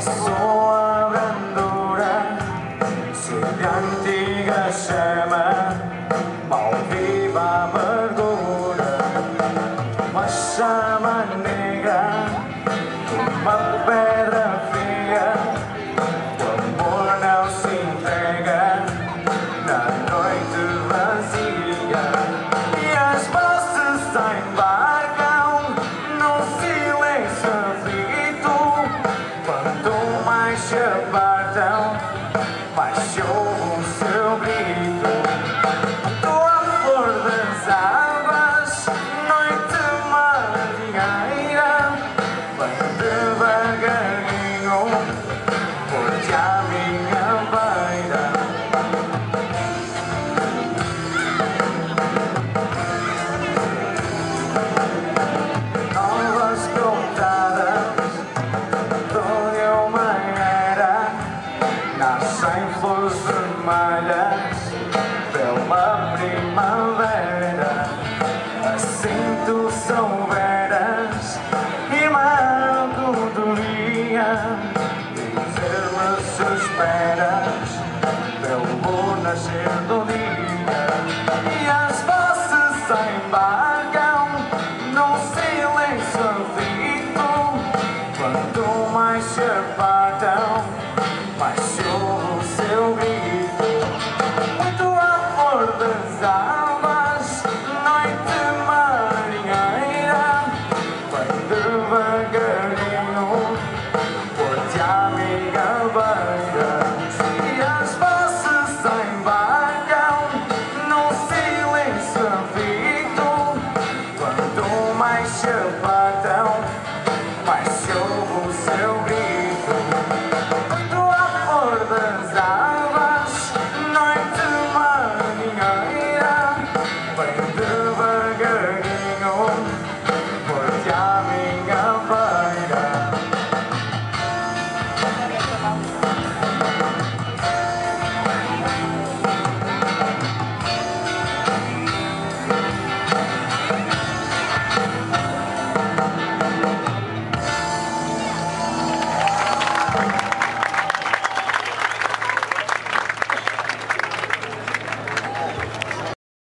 sua brandura, se de antiga chama, mal vive a amargura, uma chama negra, uma pedra fria, o amor não se entrega na noite vazia, e as vozes embarcam num silêncio aflito. Quanto mais se apartam, mais se ouve o seu grito. Tua flor das águas, noite marinheira, vai devagarinho por-te à minha beira. Novas contadas, toda uma era, nascem flores vermelhas pela primavera. Assim tu souberas e melancolia, dizer-me se esperas pelo nascer do dia. E as vozes embarcam num silêncio aflito. Quanto mais se apartam, mais se ouve o seu grito. Muito amor das almas, noite marinheira, vai devagarinho por-te à minha beira. E as vozes embarcam num silêncio aflito. Quanto mais se apartam, mais se ouve o seu grito. Muito amor das almas, noite marinheira, vem devagarinho por-te à minha beira.